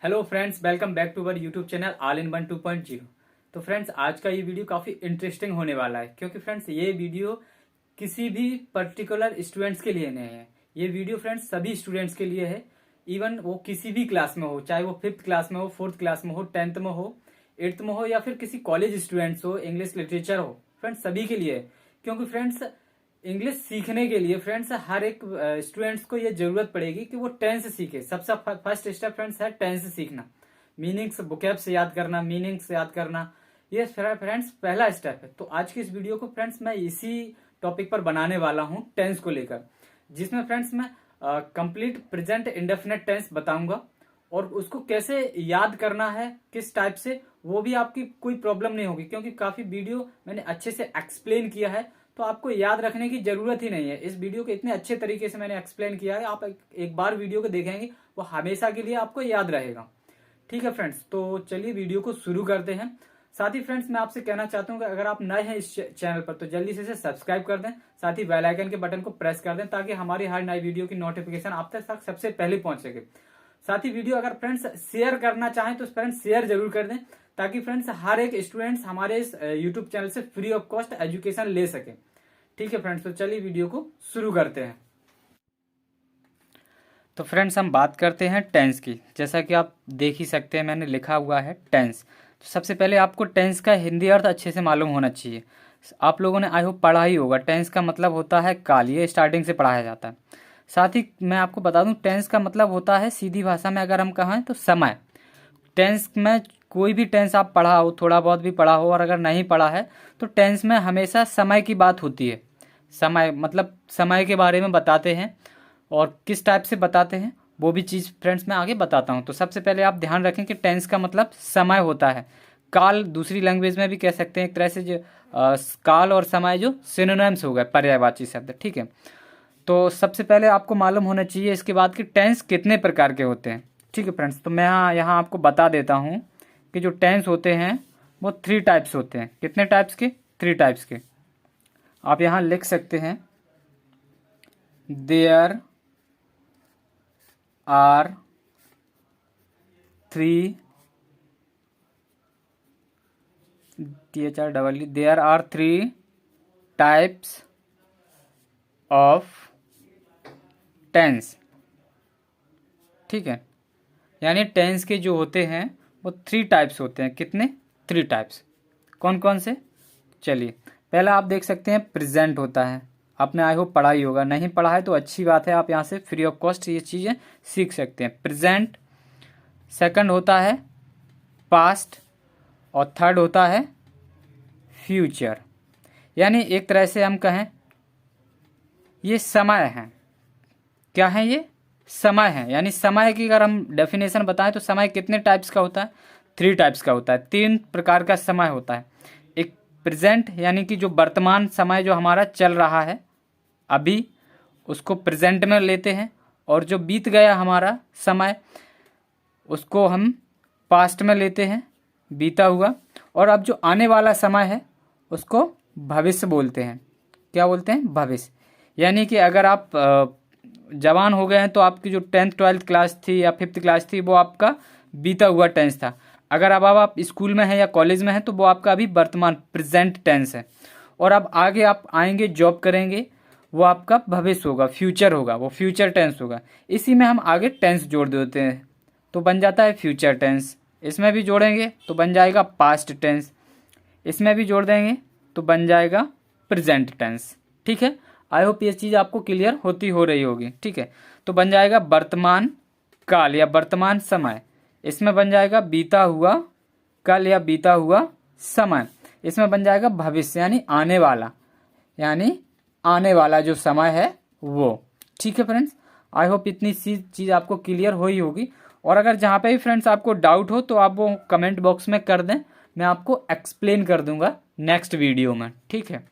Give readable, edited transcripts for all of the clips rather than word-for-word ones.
Hello friends, welcome back to our YouTube channel all in one 2.0। तो friends, आज का ये वीडियो काफ़ी इंटरेस्टिंग होने वाला है क्योंकि फ्रेंड्स ये वीडियो किसी भी पर्टिकुलर स्टूडेंट्स के लिए नहीं है। ये वीडियो फ्रेंड्स सभी स्टूडेंट्स के लिए है। इवन वो किसी भी क्लास में हो, चाहे वो 5th क्लास में हो, 4th क्लास में हो, 10th में हो, 8th में हो या फिर किसी कॉलेज स्टूडेंट्स हो, इंग्लिश लिटरेचर हो, फ्रेंड्स सभी के लिए है। क्योंकि फ्रेंड्स इंग्लिश सीखने के लिए फ्रेंड्स हर एक स्टूडेंट्स को ये जरूरत पड़ेगी कि वो टेंस सीखे। सबसे फर्स्ट स्टेप फ्रेंड्स है टेंस सीखना, मीनिंग्स वोकैब्स याद करना, मीनिंग्स याद करना। ये फ्रेंड्स पहला स्टेप है। तो आज की इस वीडियो को फ्रेंड्स मैं इसी टॉपिक पर बनाने वाला हूँ, टेंस को लेकर, जिसमें फ्रेंड्स मैं कंप्लीट प्रेजेंट इंडेफिनेट टेंस बताऊंगा और उसको कैसे याद करना है, किस टाइप से, वो भी आपकी कोई प्रॉब्लम नहीं होगी क्योंकि काफी वीडियो मैंने अच्छे से एक्सप्लेन किया है। तो आपको याद रखने की जरूरत ही नहीं है। इस वीडियो को इतने अच्छे तरीके से मैंने एक्सप्लेन किया है, आप एक बार वीडियो को देखेंगे वो हमेशा के लिए आपको याद रहेगा। ठीक है फ्रेंड्स, तो चलिए वीडियो को शुरू करते हैं। साथ ही फ्रेंड्स मैं आपसे कहना चाहता हूं कि अगर आप नए हैं इस चैनल पर तो जल्दी से इसे सब्सक्राइब कर दें, साथ ही बेल आइकन के बटन को प्रेस कर दें ताकि हमारी हर नई वीडियो की नोटिफिकेशन आप तक सबसे पहले पहुंच सके। साथ ही वीडियो अगर फ्रेंड्स शेयर करना चाहें तो फ्रेंड्स शेयर जरूर कर दें ताकि फ्रेंड्स हर एक स्टूडेंट्स हमारे इस यूट्यूब चैनल से फ्री ऑफ कॉस्ट एजुकेशन ले सके। ठीक है फ्रेंड्स, तो चलिए वीडियो को शुरू करते हैं। तो फ्रेंड्स हम बात करते हैं टेंस की। जैसा कि आप देख ही सकते हैं मैंने लिखा हुआ है टेंस। तो सबसे पहले आपको टेंस का हिंदी अर्थ अच्छे से मालूम होना चाहिए। आप लोगों ने आई होप पढ़ा ही होगा। टेंस का मतलब होता है काल, ये स्टार्टिंग से पढ़ाया जाता है। साथ ही मैं आपको बता दूं टेंस का मतलब होता है सीधी भाषा में अगर हम कहें तो समय। टेंस में कोई भी टेंस आप पढ़ा हो, थोड़ा बहुत भी पढ़ा हो और अगर नहीं पढ़ा है तो टेंस में हमेशा समय की बात होती है। समय मतलब समय के बारे में बताते हैं और किस टाइप से बताते हैं वो भी चीज़ फ्रेंड्स मैं आगे बताता हूँ। तो सबसे पहले आप ध्यान रखें कि टेंस का मतलब समय होता है। काल दूसरी लैंग्वेज में भी कह सकते हैं एक तरह से, जो काल और समय जो सिनोनिम्स हो गए, पर्यायवाची शब्द। ठीक है, तो सबसे पहले आपको मालूम होना चाहिए इसके बाद कि टेंस कितने प्रकार के होते हैं। ठीक है फ्रेंड्स, तो मैं यहाँ आपको बता देता हूँ कि जो टेंस होते हैं वो 3 टाइप्स होते हैं। कितने टाइप्स के? 3 टाइप्स के। आप यहाँ लिख सकते हैं there are 3 THREE there are 3 types of tense. ठीक है, यानी टेंस के जो होते हैं वो 3 टाइप्स होते हैं। कितने? 3 टाइप्स। कौन कौन से? चलिए, पहला आप देख सकते हैं प्रेजेंट होता है। आपने आई होप पढ़ा ही होगा, नहीं पढ़ा है तो अच्छी बात है, आप यहाँ से फ्री ऑफ कॉस्ट ये चीज़ें सीख सकते हैं। प्रेजेंट। सेकंड होता है पास्ट और थर्ड होता है फ्यूचर। यानी एक तरह से हम कहें ये समय है। क्या है ये? समय है। यानी समय की अगर हम डेफिनेशन बताएं तो समय कितने टाइप्स का होता है? 3 टाइप्स का होता है। 3 प्रकार का समय होता है। एक प्रेजेंट यानी कि जो वर्तमान समय जो हमारा चल रहा है अभी, उसको प्रेजेंट में लेते हैं, और जो बीत गया हमारा समय उसको हम पास्ट में लेते हैं, बीता हुआ। और अब जो आने वाला समय है उसको भविष्य बोलते हैं। क्या बोलते हैं? भविष्य। यानी कि अगर आप जवान हो गए हैं तो आपकी जो 10th 12th क्लास थी या 5th क्लास थी वो आपका बीता हुआ टेंस था। अगर अब आप स्कूल में हैं या कॉलेज में हैं तो वो आपका अभी वर्तमान प्रेजेंट टेंस है। और अब आगे आप आएंगे, जॉब करेंगे, वो आपका भविष्य होगा, फ्यूचर होगा, वो फ्यूचर टेंस होगा। इसी में हम आगे टेंस जोड़ देते हैं तो बन जाता है फ्यूचर टेंस। इसमें भी जोड़ेंगे तो बन जाएगा पास्ट टेंस। इसमें भी जोड़ देंगे तो बन जाएगा प्रेजेंट टेंस। ठीक है, आई होप ये चीज़ आपको क्लियर हो रही होगी। ठीक है, तो बन जाएगा वर्तमान काल या वर्तमान समय। इसमें बन जाएगा बीता हुआ कल या बीता हुआ समय। इसमें बन जाएगा भविष्य यानी आने वाला जो समय है वो। ठीक है फ्रेंड्स, आई होप इतनी सी चीज़ आपको क्लियर हो ही होगी। और अगर जहाँ पे भी फ्रेंड्स आपको डाउट हो तो आप वो कमेंट बॉक्स में कर दें, मैं आपको एक्सप्लेन कर दूंगा नेक्स्ट वीडियो में। ठीक है,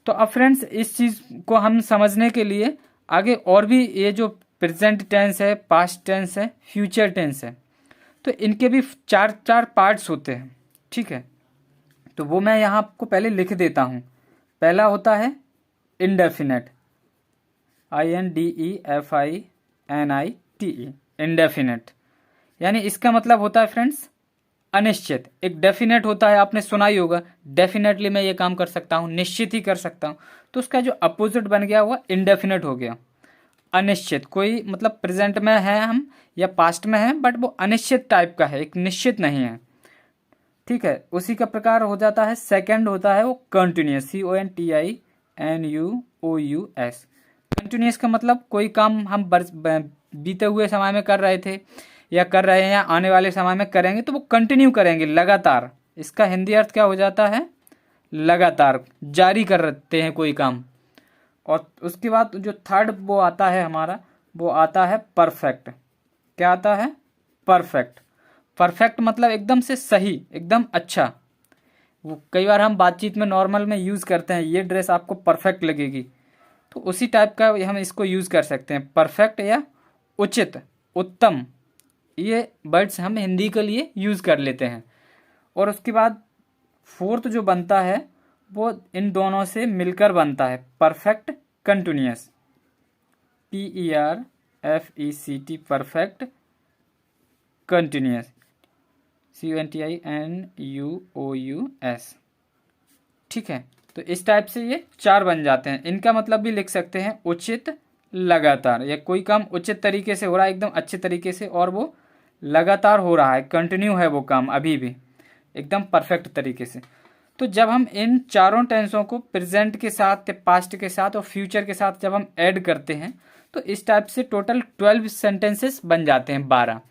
तो अब फ्रेंड्स इस चीज़ को हम समझने के लिए आगे और भी, ये जो प्रेजेंट टेंस है, पास्ट टेंस है, फ्यूचर टेंस है, तो इनके भी 4 पार्ट्स होते हैं। ठीक है, तो वो मैं यहाँ आपको पहले लिख देता हूँ। पहला होता है इंडेफिनेट, INDEFINITE, इंडेफिनेट। यानी इसका मतलब होता है फ्रेंड्स अनिश्चित। एक डेफिनेट होता है, आपने सुना ही होगा, डेफिनेटली मैं ये काम कर सकता हूँ, निश्चित ही कर सकता हूँ। तो उसका जो अपोजिट बन गया वो इनडेफिनेट हो गया, अनिश्चित। कोई मतलब प्रेजेंट में है हम या पास्ट में है, बट वो अनिश्चित टाइप का है, एक निश्चित नहीं है। ठीक है, उसी का प्रकार हो जाता है सेकंड होता है वो कंटिन्यूस, CONTINUOUS। कंटिन्यूस का मतलब कोई काम हम बीते हुए समय में कर रहे थे या कर रहे हैं या आने वाले समय में करेंगे तो वो कंटिन्यू करेंगे, लगातार। इसका हिंदी अर्थ क्या हो जाता है, लगातार जारी कर रखते हैं कोई काम। और उसके बाद जो थर्ड वो आता है हमारा, वो आता है परफेक्ट। क्या आता है, परफेक्ट। परफेक्ट मतलब एकदम से सही, एकदम अच्छा। वो कई बार हम बातचीत में नॉर्मल में यूज़ करते हैं, ये ड्रेस आपको परफेक्ट लगेगी, तो उसी टाइप का हम इसको यूज़ कर सकते हैं, परफेक्ट या उचित, उत्तम। ये वर्ड्स हम हिंदी के लिए यूज़ कर लेते हैं। और उसके बाद फोर्थ जो बनता है वो इन दोनों से मिलकर बनता है, perfect continuous, PERFECT, perfect continuous, CONTINUOUS। ठीक है, तो इस टाइप से ये 4 बन जाते हैं। इनका मतलब भी लिख सकते हैं उचित, लगातार, या कोई काम उचित तरीके से हो रहा है, एकदम अच्छे तरीके से, और वो लगातार हो रहा है, कंटिन्यू है वो काम अभी भी एकदम परफेक्ट तरीके से। तो जब हम इन चारों टेंसों को प्रेजेंट के साथ, पास्ट के साथ और फ्यूचर के साथ जब हम ऐड करते हैं तो इस टाइप से टोटल 12 सेंटेंसेस बन जाते हैं, 12।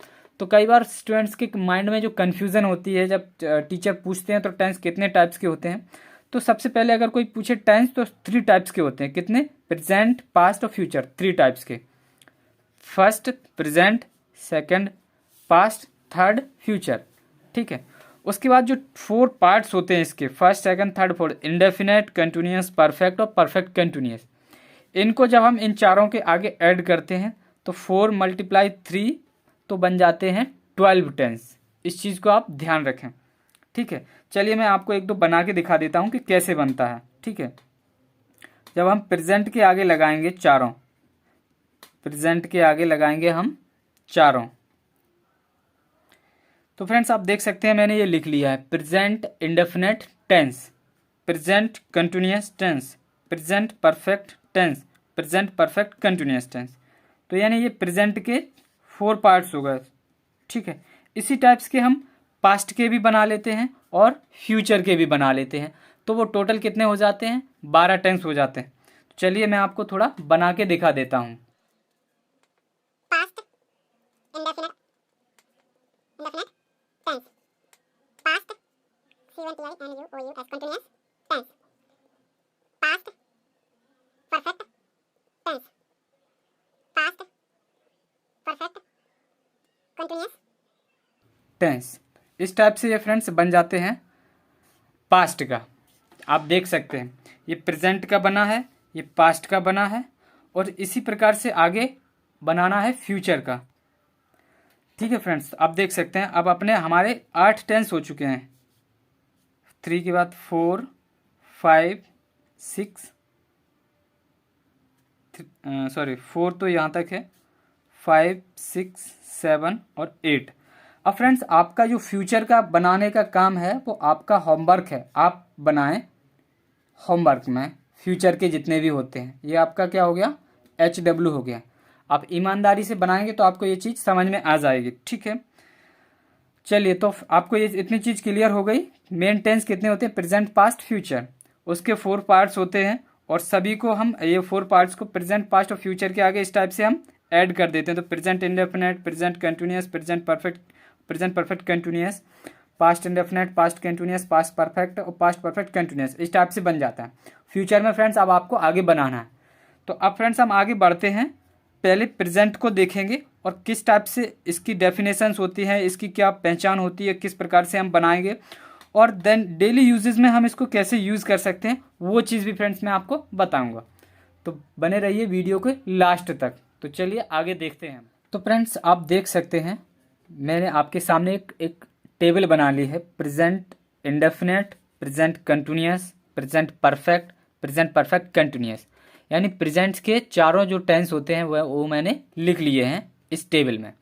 तो कई बार स्टूडेंट्स के माइंड में जो कन्फ्यूज़न होती है जब टीचर पूछते हैं तो टेंस कितने टाइप्स के होते हैं, तो सबसे पहले अगर कोई पूछे टेंस तो 3 टाइप्स के होते हैं। कितने, प्रेजेंट, पास्ट और फ्यूचर, 3 टाइप्स के। First present, second past, third future. ठीक है, उसके बाद जो 4 पार्ट्स होते हैं इसके, first second third fourth, indefinite, continuous, perfect और परफेक्ट कंटिन्यूअस। इनको जब हम इन चारों के आगे ऐड करते हैं तो 4 × 3 तो बन जाते हैं 12 टेंस। इस चीज़ को आप ध्यान रखें। ठीक है, चलिए मैं आपको एक दो बना के दिखा देता हूँ कि कैसे बनता है। ठीक है, जब हम प्रेजेंट के आगे लगाएंगे चारों, प्रेजेंट के आगे लगाएंगे हम चारों, तो फ्रेंड्स आप देख सकते हैं मैंने ये लिख लिया है, present indefinite tense, present continuous tense, present perfect tense, present perfect continuous tense. तो यानी ये प्रेजेंट के 4 पार्ट्स हो गए। ठीक है, इसी टाइप्स के हम पास्ट के भी बना लेते हैं और फ्यूचर के भी बना लेते हैं। तो वो टोटल कितने हो जाते हैं, 12 टेंस हो जाते हैं। चलिए मैं आपको थोड़ा बना के दिखा देता हूँ। Past indefinite indefinite tense, past CONTINUOUS continuous tense, past perfect tense, past perfect continuous tense. इस टाइप से ये फ्रेंड्स बन जाते हैं पास्ट का। आप देख सकते हैं ये प्रेजेंट का बना है, ये पास्ट का बना है, और इसी प्रकार से आगे बनाना है फ्यूचर का। ठीक है फ्रेंड्स, आप देख सकते हैं अब अपने हमारे 8 टेंस हो चुके हैं। 3 के बाद 4 5 6, सॉरी 4 तो यहाँ तक है, 5 6 7 और 8। अब फ्रेंड्स आपका जो फ्यूचर का बनाने का काम है वो आपका होमवर्क है, आप बनाएं होमवर्क में फ्यूचर के जितने भी होते हैं। ये आपका क्या हो गया, HW हो गया। आप ईमानदारी से बनाएंगे तो आपको ये चीज़ समझ में आ जाएगी। ठीक है, चलिए तो आपको ये इतनी चीज़ क्लियर हो गई। मेन टेंस कितने होते हैं, प्रेजेंट पास्ट फ्यूचर, उसके 4 पार्ट्स होते हैं, और सभी को हम ये 4 पार्ट्स को प्रेजेंट पास्ट और फ्यूचर के आगे इस टाइप से हम ऐड कर देते हैं। तो present indefinite, present continuous, present perfect continuous, past indefinite, past continuous, past perfect और पास्ट परफेक्ट कंटिन्यूअस, इस टाइप से बन जाता है। फ्यूचर में फ्रेंड्स अब आपको आगे बनाना है। तो अब फ्रेंड्स हम आगे बढ़ते हैं, पहले प्रेजेंट को देखेंगे और किस टाइप से इसकी डेफिनेशंस होती हैं, इसकी क्या पहचान होती है, किस प्रकार से हम बनाएंगे, और देन डेली यूजेस में हम इसको कैसे यूज़ कर सकते हैं, वो चीज़ भी फ्रेंड्स मैं आपको बताऊंगा। तो बने रहिए वीडियो के लास्ट तक। तो चलिए आगे देखते हैं। तो फ्रेंड्स आप देख सकते हैं मैंने आपके सामने एक टेबल बना ली है, present indefinite, present continuous, present perfect, present perfect continuous. यानी प्रेजेंट्स के चारों जो टेंस होते हैं वो मैंने लिख लिए हैं इस टेबल में।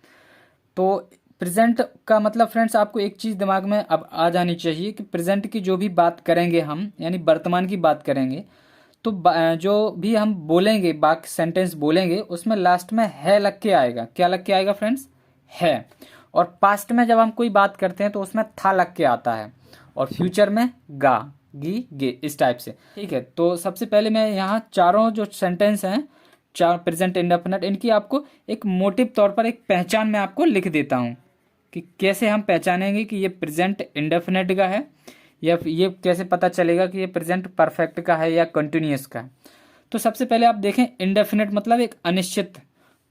तो प्रेजेंट का मतलब फ्रेंड्स आपको एक चीज़ दिमाग में अब आ जानी चाहिए कि प्रेजेंट की जो भी बात करेंगे हम, यानी वर्तमान की बात करेंगे, तो जो भी हम बोलेंगे, बाकी सेंटेंस बोलेंगे, उसमें लास्ट में है लग के आएगा। क्या लग के आएगा फ्रेंड्स? है। और पास्ट में जब हम कोई बात करते हैं तो उसमें था लग के आता है, और फ्यूचर में गा, गी, गे, इस टाइप से। ठीक है, तो सबसे पहले मैं यहाँ चारों जो सेंटेंस हैं, चार प्रेजेंट इंडेफिनिट, इनकी आपको एक मोटिव तौर पर एक पहचान मैं आपको लिख देता हूँ कि कैसे हम पहचानेंगे कि ये प्रेजेंट इंडेफिनिट का है, या ये कैसे पता चलेगा कि ये प्रेजेंट परफेक्ट का है या कंटिन्यूस का है। तो सबसे पहले आप देखें, इंडेफिनिट मतलब एक अनिश्चित,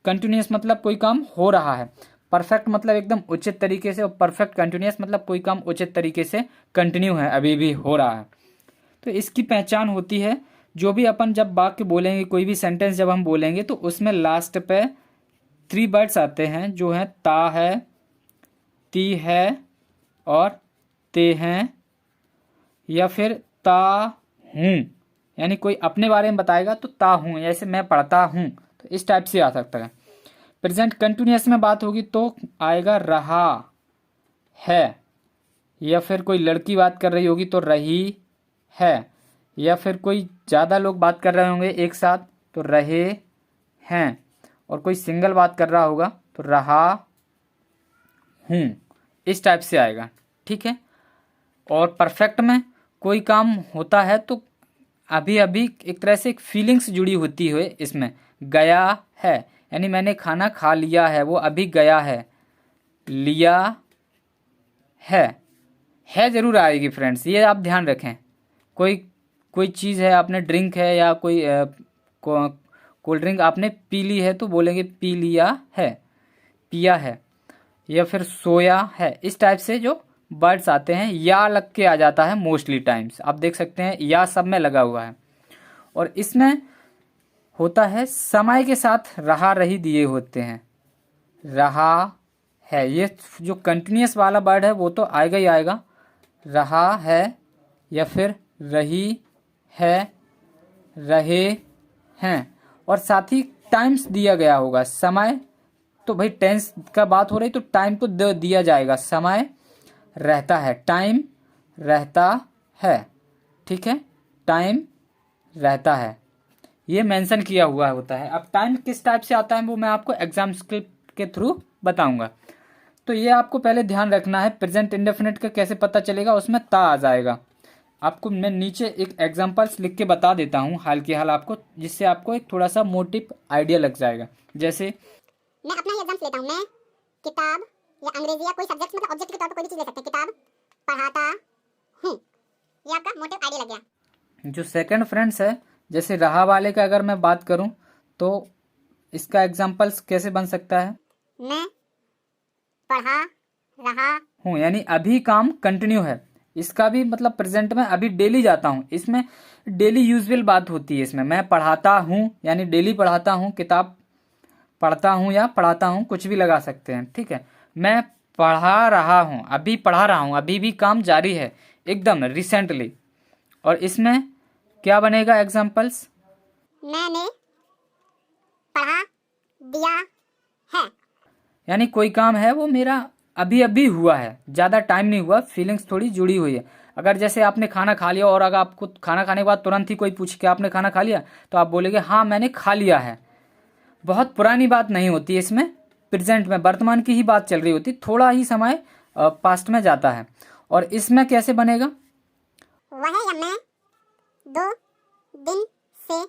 कंटिन्यूस मतलब कोई काम हो रहा है, परफेक्ट मतलब एकदम उचित तरीके से, और परफेक्ट कंटिन्यूस मतलब कोई काम उचित तरीके से कंटिन्यू है, अभी भी हो रहा है। तो इसकी पहचान होती है, जो भी अपन जब वाक्य बोलेंगे, कोई भी सेंटेंस जब हम बोलेंगे, तो उसमें लास्ट पे 3 वर्ड्स आते हैं, जो हैं ता है, ती है और ते हैं, या फिर ता हूँ, यानी कोई अपने बारे में बताएगा तो ता हूँ, जैसे मैं पढ़ता हूँ, तो इस टाइप से आ सकता है। प्रेजेंट कंटिन्यूअस में बात होगी तो आएगा रहा है, या फिर कोई लड़की बात कर रही होगी तो रही है, या फिर कोई ज़्यादा लोग बात कर रहे होंगे एक साथ तो रहे हैं, और कोई सिंगल बात कर रहा होगा तो रहा हूँ, इस टाइप से आएगा। ठीक है, और परफेक्ट में कोई काम होता है तो अभी अभी एक तरह से एक फीलिंग्स जुड़ी होती है इसमें, गया है, यानी मैंने खाना खा लिया है, वो अभी गया है, लिया है जरूर आएगी फ्रेंड्स, ये आप ध्यान रखें। कोई चीज़ है, आपने ड्रिंक है या कोई कोल्ड ड्रिंक आपने पी ली है तो बोलेंगे पी लिया है, पिया है, या फिर सोया है, इस टाइप से जो वर्ड्स आते हैं या लग के आ जाता है मोस्टली टाइम्स, आप देख सकते हैं या सब में लगा हुआ है। और इसमें होता है समय के साथ रहा रही दिए होते हैं, रहा है, ये जो कंटिन्यूस वाला वर्ड है वो तो आएगा ही आएगा, रहा है या फिर रही है, रहे हैं, और साथ ही टाइम्स दिया गया होगा। समय तो भाई टेंस का बात हो रही तो टाइम को दिया जाएगा, समय रहता है, टाइम रहता है, ठीक है, टाइम रहता है, ये मेंशन किया हुआ होता है। अब टाइम किस टाइप से आता है वो मैं आपको एग्जाम स्क्रिप्ट के थ्रू बताऊंगा। तो ये आपको पहले ध्यान रखना है, प्रेजेंट इंडेफिनिट का कैसे पता चलेगा, उसमें ता आ जाएगा। आपको मैं नीचे एक एग्जांपल्स लिख के बता देता हूँ हाल के हाल आपको, जिससे आपको एक थोड़ा सा मोटिव आइडिया लग जाएगा। जैसे मैं अपना ही एग्जाम्पल लेता हूँ, मैं किताब या अंग्रेजी या कोई सब्जेक्ट मतलब ऑब्जेक्ट के तौर पर कोई भी चीज ले सकते हैं, किताब पढ़ाता हूँ, ये आपका मोटिव आइडिया लग गया। जो सेकंड फ्रेंड्स है, जैसे रहा वाले का अगर मैं बात करूं तो इसका एग्जांपल्स कैसे बन सकता है, मैं पढ़ा रहा हूँ, यानी अभी काम कंटिन्यू है, इसका भी मतलब प्रेजेंट में अभी डेली जाता हूँ, इसमें डेली यूजुअल बात होती है। इसमें मैं पढ़ाता हूँ यानी डेली पढ़ाता हूँ, किताब पढ़ता हूँ या पढ़ाता हूँ, कुछ भी लगा सकते हैं, ठीक है। मैं पढ़ा रहा हूँ, अभी पढ़ा रहा हूँ, अभी भी काम जारी है एकदम रिसेंटली। और इसमें क्या बनेगा एग्जाम्पल्स, मैंने पढ़ा दिया है, यानी कोई काम है वो मेरा अभी अभी हुआ है, ज़्यादा टाइम नहीं हुआ, फीलिंग्स थोड़ी जुड़ी हुई है। अगर जैसे आपने खाना खा लिया और अगर आपको खाना खाने के बाद तुरंत ही कोई पूछ के आपने खाना खा लिया तो आप बोलेंगे हाँ मैंने खा लिया है, बहुत पुरानी बात नहीं होती है, इसमें प्रेजेंट में वर्तमान की ही बात चल रही होती, थोड़ा ही समय पास्ट में जाता है। और इसमें कैसे बनेगा, वह या मैं 2 दिन से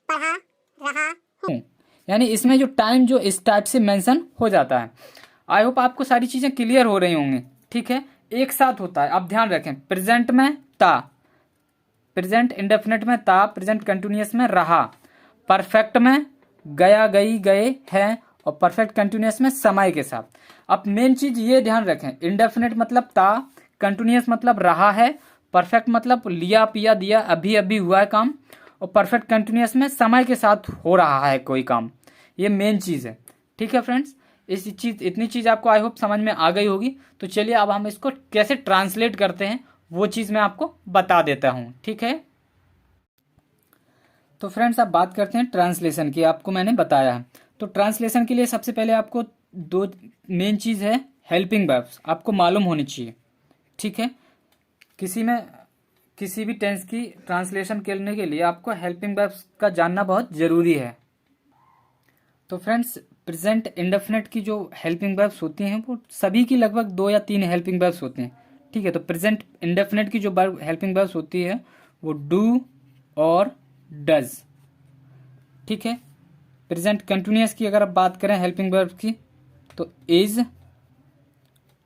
पढ़ा रहा हूँ, यानी इसमें जो टाइम जो इस टाइप से मेंशन हो जाता है। आई होप आपको सारी चीज़ें क्लियर हो रही होंगी, ठीक है। एक साथ होता है, आप ध्यान रखें, प्रेजेंट में ता, प्रेजेंट इंडेफिनिट में ता, प्रेजेंट कंटिन्यूअस में रहा, परफेक्ट में गया गई गए हैं, और परफेक्ट कंटिन्यूअस में समय के साथ। अब मेन चीज ये ध्यान रखें, इंडेफिनिट मतलब ता, कंटिन्यूअस मतलब रहा है, परफेक्ट मतलब लिया पिया दिया अभी अभी हुआ है काम, और परफेक्ट कंटिन्यूअस में समय के साथ हो रहा है कोई काम, ये मेन चीज है, ठीक है फ्रेंड्स। इतनी चीज आपको आई होप समझ में आ गई होगी। तो चलिए अब हम इसको कैसे ट्रांसलेट करते हैं वो चीज मैं आपको बता देता हूँ, ठीक है। तो फ्रेंड्स अब बात करते हैं ट्रांसलेशन की, आपको मैंने बताया है। तो ट्रांसलेशन के लिए सबसे पहले आपको दो मेन चीज़ है हेल्पिंग वर्ब्स, आपको मालूम होनी चाहिए। ठीक है, किसी भी टेंस की ट्रांसलेशन करने के लिए आपको हेल्पिंग वर्ब्स का जानना बहुत ज़रूरी है। तो फ्रेंड्स, प्रेजेंट इंडेफिनिट की जो हेल्पिंग वर्ब्स होती हैं वो सभी की लगभग 2 या 3 हेल्पिंग वर्ब्स होते हैं। ठीक है, तो प्रेजेंट इंडेफिनिट की जो हेल्पिंग वर्ब्स होती है वो डू और डज। ठीक है, प्रेजेंट कंटिन्यूअस की अगर आप बात करें हेल्पिंग वर्ब्स की तो इज,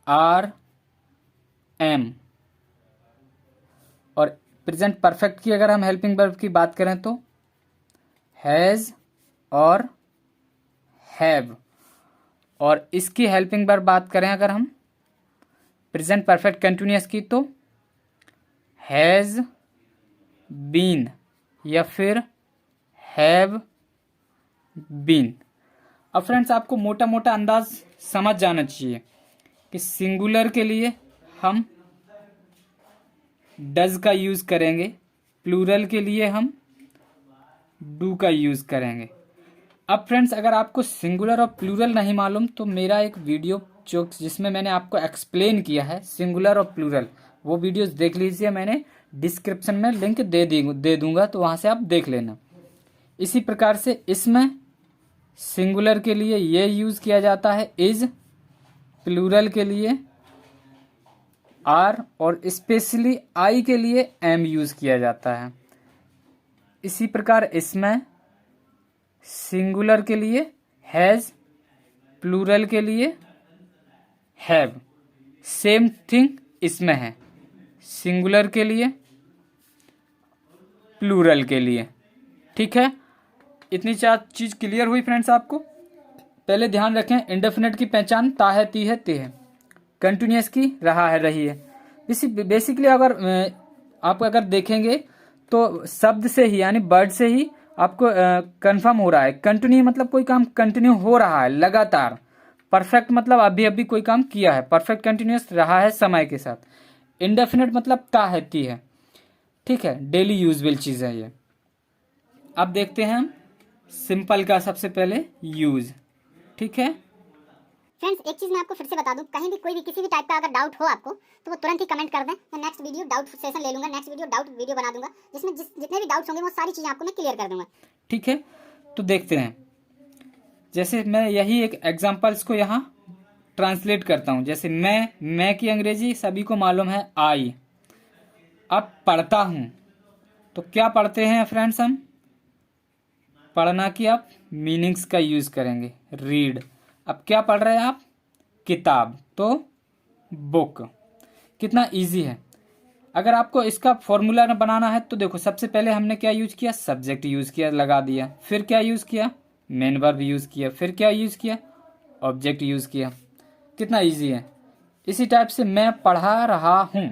आर, एम। और प्रेजेंट परफेक्ट की अगर हम हेल्पिंग वर्ब की बात करें तो हैज़ और हैव। और इसकी हेल्पिंग वर्ब बात करें अगर हम प्रेजेंट परफेक्ट कंटिन्यूअस की तो हैज़ बीन या फिर हैव बीन। अब फ्रेंड्स, आपको मोटा मोटा अंदाज समझ जाना चाहिए कि सिंगुलर के लिए हम डज का यूज़ करेंगे, प्लूरल के लिए हम डू का यूज़ करेंगे। अब फ्रेंड्स, अगर आपको सिंगुलर और प्लूरल नहीं मालूम तो मेरा एक वीडियो जिसमें मैंने आपको एक्सप्लेन किया है सिंगुलर और प्लूरल, वो वीडियोस देख लीजिए। मैंने डिस्क्रिप्शन में लिंक दे दूंगा, तो वहाँ से आप देख लेना। इसी प्रकार से इसमें सिंगुलर के लिए ये यूज़ किया जाता है इज, प्लूरल के लिए आर और स्पेशली आई के लिए एम यूज़ किया जाता है। इसी प्रकार इसमें सिंगुलर के लिए हैज़, प्लूरल के लिए हैव। सेम थिंग इसमें है, सिंगुलर के लिए, प्लूरल के लिए। ठीक है, इतनी चार चीज़ क्लियर हुई फ्रेंड्स आपको। पहले ध्यान रखें, इंडेफिनिट की पहचान ता है, ती है, ते है। कंटिन्यूअस की रहा है, रही है। बेसिकली अगर आप अगर देखेंगे तो शब्द से ही यानी वर्ड से ही आपको कंफर्म हो रहा है। कंटिन्यू मतलब कोई काम कंटिन्यू हो रहा है लगातार। परफेक्ट मतलब अभी अभी कोई काम किया है। परफेक्ट कंटिन्यूअस रहा है समय के साथ। इंडेफिनिट मतलब ता है, ती है। ठीक है, डेली यूजबल चीज़ है ये। अब देखते हैं हम सिंपल का सबसे पहले यूज। ठीक है फ्रेंड्स, एक चीज़ मैं आपको फिर से बता दूं, कहीं भी कोई भी किसी भी टाइप का अगर डाउट हो आपको तो वो तुरंत ही कमेंट कर दें। मैं नेक्स्ट वीडियो डाउट सेशन ले लूंगा, नेक्स्ट वीडियो डाउट वीडियो बना दूंगा, जिसमें जितने भी डाउट्स होंगे वो सारी चीज़ें आपको मैं क्लियर कर दूंगा। ठीक है, तो देखते हैं। जैसे मैं यही एक एग्जांपल्स को यहाँ ट्रांसलेट करता हूँ। जैसे मैं की अंग्रेजी सभी को मालूम है आई। अब पढ़ता हूँ तो क्या पढ़ते हैं फ्रेंड्स हम? पढ़ना की आप मीनिंग्स का यूज़ करेंगे, रीड। अब क्या पढ़ रहे हैं आप? किताब, तो बुक। कितना इजी है। अगर आपको इसका फॉर्मूला बनाना है तो देखो, सबसे पहले हमने क्या यूज किया? सब्जेक्ट यूज किया, लगा दिया। फिर क्या यूज किया? मेन वर्ब यूज किया। फिर क्या यूज किया? ऑब्जेक्ट यूज किया। कितना इजी है। इसी टाइप से मैं पढ़ा रहा हूँ,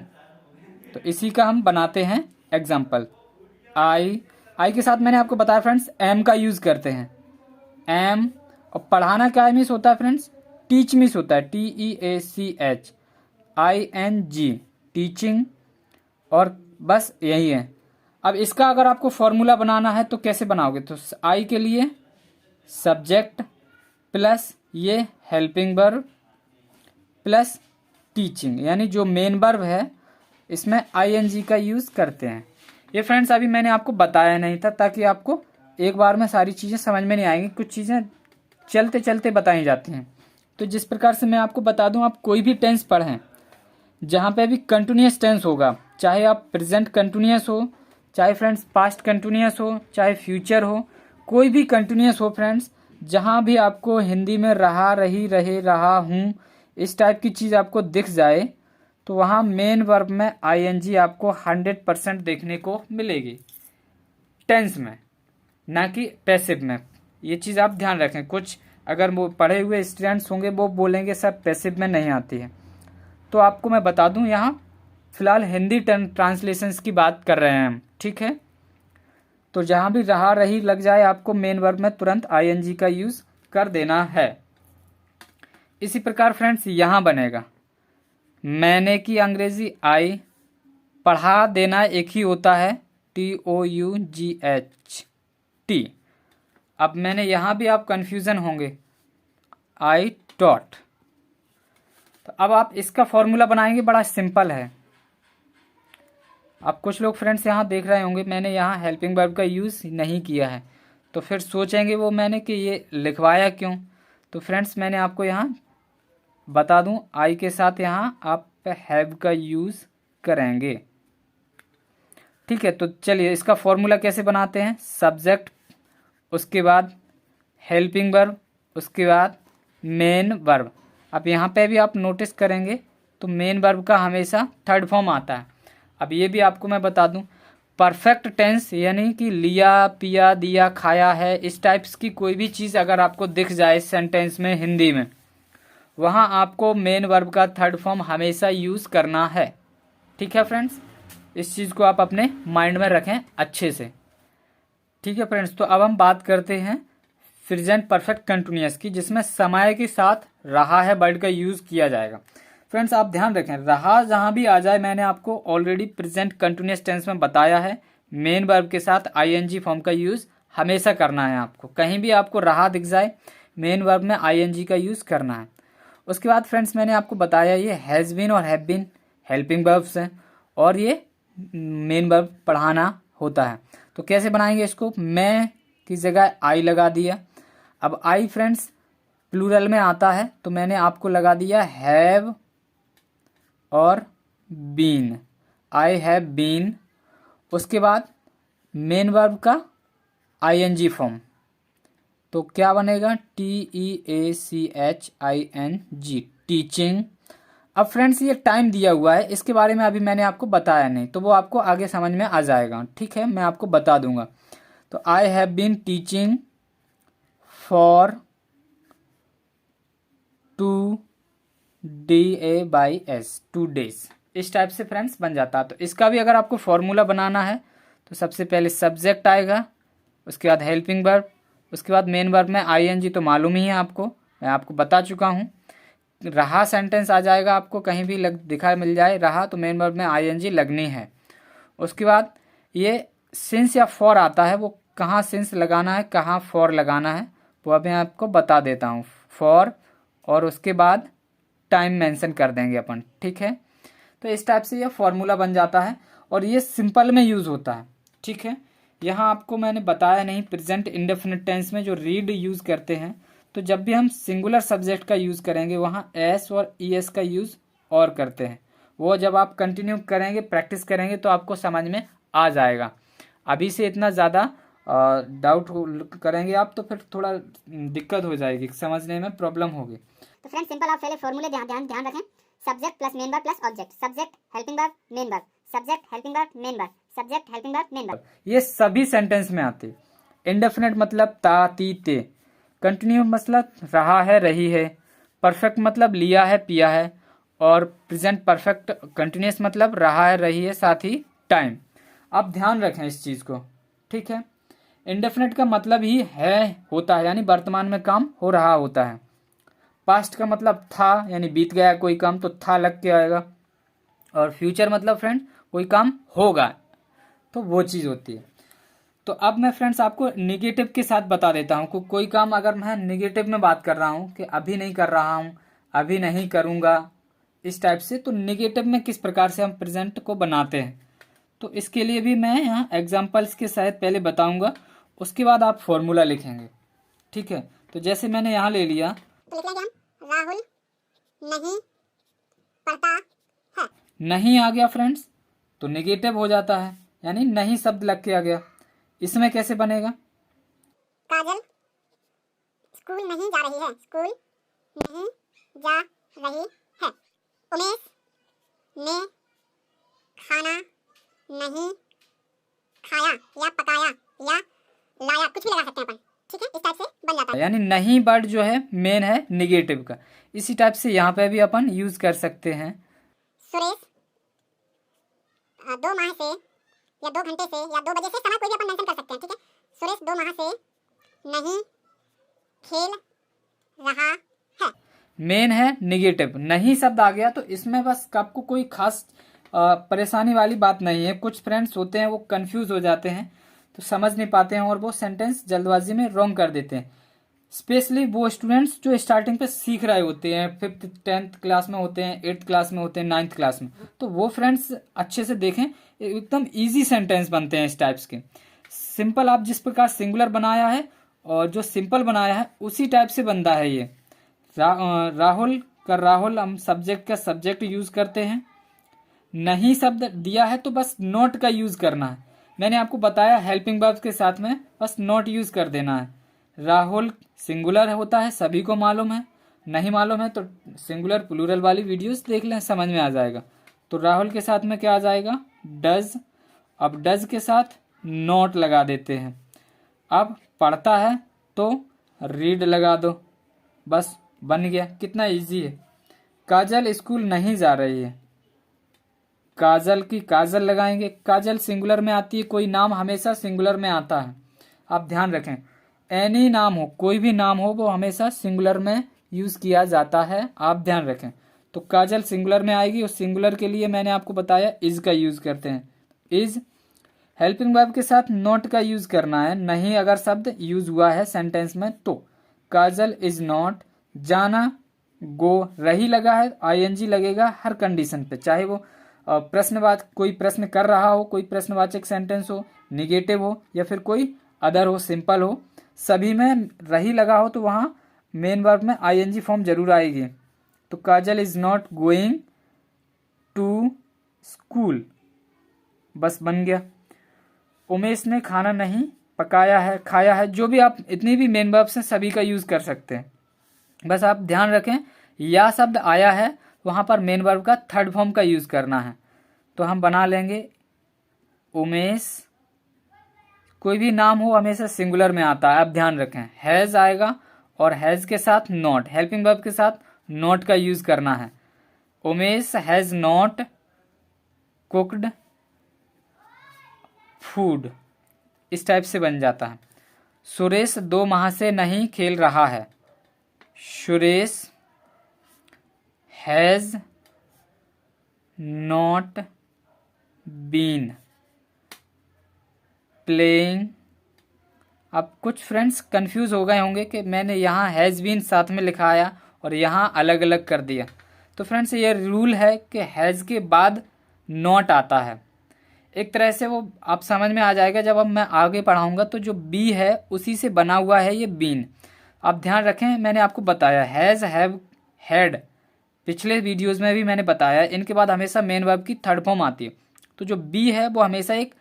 तो इसी का हम बनाते हैं एग्जाम्पल। आई के साथ मैंने आपको बताया फ्रेंड्स, एम का यूज करते हैं। एम, और पढ़ाना क्या मिस होता है फ्रेंड्स? टीच मिस होता है, TEACH, ING, टीचिंग। और बस यही है। अब इसका अगर आपको फॉर्मूला बनाना है तो कैसे बनाओगे? तो आई के लिए सब्जेक्ट प्लस ये हेल्पिंग वर्ब प्लस टीचिंग, यानी जो मेन वर्ब है इसमें ING का यूज़ करते हैं। ये फ्रेंड्स अभी मैंने आपको बताया नहीं था, ताकि आपको एक बार में सारी चीज़ें समझ में नहीं आएंगी। कुछ चीज़ें चलते चलते बताई जाती हैं। तो जिस प्रकार से मैं आपको बता दूं, आप कोई भी टेंस पढ़ें जहाँ पे भी कंटिन्यूअस टेंस होगा, चाहे आप प्रेजेंट कंटिन्यूअस हो, चाहे फ्रेंड्स पास्ट कंटिन्यूअस हो, चाहे फ्यूचर हो, कोई भी कंटिन्यूअस हो फ्रेंड्स, जहाँ भी आपको हिंदी में रहा, रही, रहे, रहा हूँ, इस टाइप की चीज़ आपको दिख जाए तो वहाँ मेन वर्ब में ING आपको 100% देखने को मिलेगी टेंस में, ना कि पैसिव में। ये चीज़ आप ध्यान रखें। कुछ अगर वो पढ़े हुए स्टूडेंट्स होंगे वो बोलेंगे सर पैसिव में नहीं आती है, तो आपको मैं बता दूं, यहाँ फिलहाल हिंदी ट्रांसलेशंस की बात कर रहे हैं हम। ठीक है, तो जहाँ भी रहा, रही लग जाए आपको मेन वर्ब में तुरंत ING का यूज़ कर देना है। इसी प्रकार फ्रेंड्स यहाँ बनेगा, मैंने की अंग्रेजी आई, पढ़ा देना एक ही होता है TOUGHT। अब मैंने यहाँ भी आप कंफ्यूजन होंगे, आई डॉट। तो अब आप इसका फॉर्मूला बनाएंगे, बड़ा सिंपल है। अब कुछ लोग फ्रेंड्स यहाँ देख रहे होंगे मैंने यहाँ हेल्पिंग वर्ब का यूज़ नहीं किया है, तो फिर सोचेंगे वो मैंने कि ये लिखवाया क्यों। तो फ्रेंड्स मैंने आपको यहाँ बता दूं, आई के साथ यहाँ आप हैव का यूज़ करेंगे। ठीक है, तो चलिए इसका फॉर्मूला कैसे बनाते हैं। सब्जेक्ट, उसके बाद हेल्पिंग वर्ब, उसके बाद मेन वर्ब। अब यहाँ पे भी आप नोटिस करेंगे तो मेन वर्ब का हमेशा थर्ड फॉर्म आता है। अब ये भी आपको मैं बता दूं, परफेक्ट टेंस यानी कि लिया, पिया, दिया, खाया है, इस टाइप्स की कोई भी चीज़ अगर आपको दिख जाए सेंटेंस में हिंदी में, वहाँ आपको मेन वर्ब का थर्ड फॉर्म हमेशा यूज़ करना है। ठीक है फ्रेंड्स, इस चीज़ को आप अपने माइंड में रखें अच्छे से। ठीक है फ्रेंड्स, तो अब हम बात करते हैं प्रेजेंट परफेक्ट कंटिन्यूअस की, जिसमें समय के साथ रहा है वर्ड का यूज़ किया जाएगा। फ्रेंड्स आप ध्यान रखें, रहा जहाँ भी आ जाए, मैंने आपको ऑलरेडी प्रेजेंट कंटिन्यूअस टेंस में बताया है, मेन वर्ब के साथ आईएनजी फॉर्म का यूज़ हमेशा करना है आपको। कहीं भी आपको रहा दिख जाए, मेन वर्ब में आईएनजी का यूज़ करना है। उसके बाद फ्रेंड्स मैंने आपको बताया ये हैज़ बीन और हैव बीन हेल्पिंग वर्ब्स हैं, और ये मेन वर्ब पढ़ाना होता है। तो कैसे बनाएंगे इसको, मैं की जगह आई लगा दिया। अब आई फ्रेंड्स प्लूरल में आता है, तो मैंने आपको लगा दिया हैव और बीन, आई हैव बीन। उसके बाद मेन वर्ब का आईएनजी फॉर्म, तो क्या बनेगा, TEACHING, टीचिंग। अब फ्रेंड्स ये टाइम दिया हुआ है, इसके बारे में अभी मैंने आपको बताया नहीं, तो वो आपको आगे समझ में आ जाएगा। ठीक है, मैं आपको बता दूंगा। तो I have been teaching for 2 DAYS, 2 days, इस टाइप से फ्रेंड्स बन जाता है। तो इसका भी अगर आपको फॉर्मूला बनाना है तो सबसे पहले सब्जेक्ट आएगा, उसके बाद हेल्पिंग वर्ब, उसके बाद मेन वर्ब में आईएनजी तो मालूम ही है आपको, मैं आपको बता चुका हूँ। रहा सेंटेंस आ जाएगा, आपको कहीं भी दिखा मिल जाए रहा, तो मेन वर्ब में आईएनजी लगनी है। उसके बाद ये सिंस या फॉर आता है, वो कहाँ सिंस लगाना है, कहाँ फॉर लगाना है, वो अभी मैं आपको बता देता हूँ। फॉर और उसके बाद टाइम मेंशन कर देंगे अपन। ठीक है, तो इस टाइप से ये फॉर्मूला बन जाता है, और ये सिंपल में यूज़ होता है। ठीक है, यहाँ आपको मैंने बताया नहीं, प्रेजेंट इंडेफिनिट टेंस में जो रीड यूज़ करते हैं, तो जब भी हम सिंगुलर सब्जेक्ट का यूज़ करेंगे वहाँ एस और ईएस का यूज़ और करते हैं। वो जब आप कंटिन्यू करेंगे, प्रैक्टिस करेंगे, तो आपको समझ में आ जाएगा। अभी से इतना ज़्यादा डाउट करेंगे आप तो फिर थोड़ा दिक्कत हो जाएगी, समझने में प्रॉब्लम होगी। तो फ्रेंड्स सिंपल आप पहले फॉर्मूले ध्यान रखें, subject plus main verb plus object, subject helping verb main verb, subject helping verb main verb, subject helping verb main verb, ये सभी सेंटेंस में आते। इंडेफिनिट मतलब ता, ती, ते। कंटिन्यू मतलब रहा है, रही है। परफेक्ट मतलब लिया है, पिया है। और प्रेजेंट परफेक्ट कंटिन्यूअस मतलब रहा है, रही है, साथ ही टाइम। आप ध्यान रखें इस चीज़ को। ठीक है, इंडेफिनिट का मतलब ही है होता है, यानी वर्तमान में काम हो रहा होता है। पास्ट का मतलब था, यानी बीत गया कोई काम, तो था लग के आएगा। और फ्यूचर मतलब फ्रेंड कोई काम होगा, तो वो चीज़ होती है। तो अब मैं फ्रेंड्स आपको निगेटिव के साथ बता देता हूँ। कोई काम अगर मैं निगेटिव में बात कर रहा हूँ कि अभी नहीं कर रहा हूँ, अभी नहीं करूँगा, इस टाइप से, तो निगेटिव में किस प्रकार से हम प्रेजेंट को बनाते हैं, तो इसके लिए भी मैं यहाँ एग्जाम्पल्स के साथ पहले बताऊँगा, उसके बाद आप फॉर्मूला लिखेंगे। ठीक है, तो जैसे मैंने यहाँ ले लिया, तो लिख लेंगे हम राहुल नहीं पढ़ता है। नहीं आ गया फ्रेंड्स, तो निगेटिव हो जाता है, यानी नहीं शब्द लग के आ गया। इसमें कैसे बनेगा, काजल स्कूल नहीं जा रही है, स्कूल नहीं जा रही है। उमेश ने खाना नहीं खाया या पकाया या लाया, कुछ भी लगा सकते हैं अपन। ठीक है, इस टाइप से बन जाता है। यानी नहीं वर्ड जो है मेन है निगेटिव का, इसी टाइप से यहाँ पे भी अपन यूज कर सकते हैं। सुरेश 2 माह से या 2 घंटे से या 2 बजे से, समय कोई भी अपन मेंशन कर सकते हैं। ठीक है, सुरेश 2 माह से नहीं खेल रहा है। मेन है निगेटिव, नहीं शब्द आ गया, तो इसमें बस आपको कोई खास परेशानी वाली बात नहीं है। कुछ फ्रेंड्स होते हैं वो कंफ्यूज हो जाते हैं, तो समझ नहीं पाते हैं और वो सेंटेंस जल्दबाजी में रॉन्ग कर देते हैं। स्पेशली वो स्टूडेंट्स जो स्टार्टिंग पे सीख रहे होते हैं, 5th 10th क्लास में होते हैं, 8th क्लास में होते हैं, 9th क्लास में, तो वो फ्रेंड्स अच्छे से देखें, एकदम इजी सेंटेंस बनते हैं इस टाइप्स के। सिंपल आप जिस प्रकार सिंगुलर बनाया है और जो सिंपल बनाया है उसी टाइप से बनता है ये। राहुल का राहुल हम सब्जेक्ट का सब्जेक्ट यूज करते हैं। नहीं शब्द दिया है तो बस नॉट का यूज करना है। मैंने आपको बताया हेल्पिंग वर्ब्स के साथ में बस नॉट यूज कर देना है। राहुल सिंगुलर होता है, सभी को मालूम है। नहीं मालूम है तो सिंगुलर प्लूरल वाली वीडियोस देख लें, समझ में आ जाएगा। तो राहुल के साथ में क्या आ जाएगा, डज। अब डज के साथ नॉट लगा देते हैं। अब पढ़ता है तो रीड लगा दो, बस बन गया। कितना इजी है। काजल स्कूल नहीं जा रही है। काजल की काजल लगाएंगे, काजल सिंगुलर में आती है, कोई नाम हमेशा सिंगुलर में आता है, आप ध्यान रखें। एनी नाम हो, कोई भी नाम हो, वो हमेशा सिंगुलर में यूज किया जाता है, आप ध्यान रखें। तो काजल सिंगुलर में आएगी और सिंगुलर के लिए मैंने आपको बताया इज का यूज करते हैं। इज हेल्पिंग वर्ब के साथ नॉट का यूज करना है। नहीं अगर शब्द यूज हुआ है सेंटेंस में तो काजल इज नॉट। जाना गो, रही लगा है, आईएनजी लगेगा हर कंडीशन पे, चाहे वो प्रश्नवाचक कोई प्रश्न कर रहा हो, कोई प्रश्नवाचक सेंटेंस हो, निगेटिव हो या फिर कोई अदर हो, सिंपल हो, सभी में रही लगा हो तो वहाँ मेन वर्ब में आईएनजी फॉर्म जरूर आएगी। तो Kajal is not going to school, बस बन गया। उमेश ने खाना नहीं पकाया है, खाया है, जो भी आप इतनी भी मेन वर्ब्स हैं सभी का यूज कर सकते हैं। बस आप ध्यान रखें या शब्द आया है वहां पर मेन वर्ब का थर्ड फॉर्म का यूज करना है। तो हम बना लेंगे उमेश, कोई भी नाम हो हमेशा सिंगुलर में आता है, आप ध्यान रखें। हैज आएगा और हैज के साथ नॉट, हेल्पिंग वर्ब के साथ नॉट का यूज करना है। Umesh has not cooked food, इस टाइप से बन जाता है। सुरेश 2 माह से नहीं खेल रहा है। Suresh has not been playing. अब कुछ फ्रेंड्स कंफ्यूज हो गए होंगे कि मैंने यहाँ हैज़ बीन साथ में लिखाया और यहाँ अलग अलग कर दिया। तो फ्रेंड्स ये रूल है कि हैज़ के बाद नॉट आता है। एक तरह से वो आप समझ में आ जाएगा जब अब मैं आगे पढ़ाऊँगा। तो जो बी है उसी से बना हुआ है ये बीन, आप ध्यान रखें। मैंने आपको बताया हैज़, हैव, हैड, पिछले वीडियोज़ में भी मैंने बताया, इनके बाद हमेशा मेन वर्ब की थर्ड फॉर्म आती है। तो जो बी है वो हमेशा एक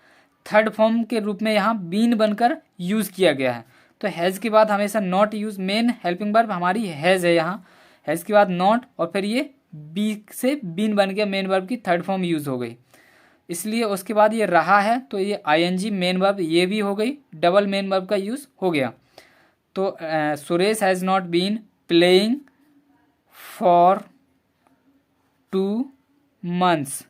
थर्ड फॉर्म के रूप में यहाँ बीन बनकर यूज़ किया गया है। तो हैज़ के बाद हमेशा not use, main helping verb हमारी हैज़ है यहाँ, हैज़ के बाद नॉट और फिर ये बी से बीन बन गया, मेन वर्ब की थर्ड फॉर्म यूज़ हो गई। इसलिए उसके बाद ये रहा है तो ये आईएनजी मेन वर्ब ये भी हो गई, डबल मेन वर्ब का यूज़ हो गया। तो Suresh has not been playing for 2 months।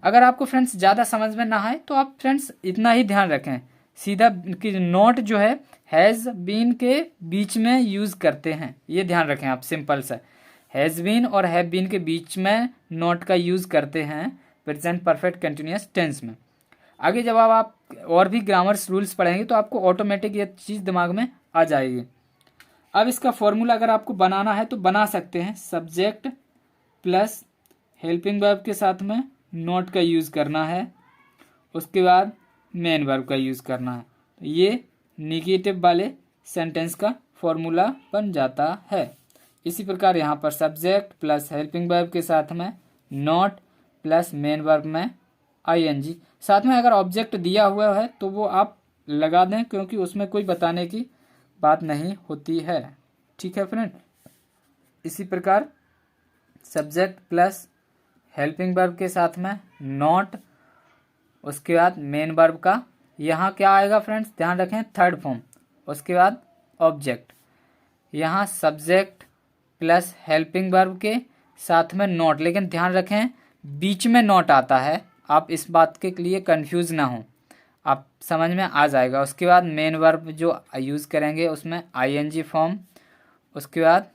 अगर आपको फ्रेंड्स ज़्यादा समझ में ना आए तो आप फ्रेंड्स इतना ही ध्यान रखें, सीधा कि नॉट जो है हैज़ बीन के बीच में यूज़ करते हैं, ये ध्यान रखें आप। सिंपल सा हैज़ बीन और हैव बीन के बीच में नॉट का यूज़ करते हैं प्रेजेंट परफेक्ट कंटिन्यूअस टेंस में। आगे जब आप और भी ग्रामर्स रूल्स पढ़ेंगे तो आपको ऑटोमेटिक ये चीज़ दिमाग में आ जाएगी। अब इसका फॉर्मूला अगर आपको बनाना है तो बना सकते हैं। सब्जेक्ट प्लस हेल्पिंग वर्ब के साथ में नॉट का यूज़ करना है, उसके बाद मेन वर्ब का यूज़ करना है। तो ये निगेटिव वाले सेंटेंस का फॉर्मूला बन जाता है। इसी प्रकार यहाँ पर सब्जेक्ट प्लस हेल्पिंग वर्ब के साथ में नॉट प्लस मेन वर्ब में आईएनजी, साथ में अगर ऑब्जेक्ट दिया हुआ है तो वो आप लगा दें क्योंकि उसमें कोई बताने की बात नहीं होती है। ठीक है फ्रेंड, इसी प्रकार सब्जेक्ट प्लस हेल्पिंग वर्ब के साथ में नॉट, उसके बाद मेन वर्ब का यहाँ क्या आएगा फ्रेंड्स ध्यान रखें थर्ड फॉर्म, उसके बाद ऑब्जेक्ट। यहाँ सब्जेक्ट प्लस हेल्पिंग वर्ब के साथ में नॉट, लेकिन ध्यान रखें बीच में नॉट आता है, आप इस बात के लिए कंफ्यूज ना हो, आप समझ में आ जाएगा। उसके बाद मेन वर्ब जो यूज़ करेंगे उसमें आईएनजी फॉर्म, उसके बाद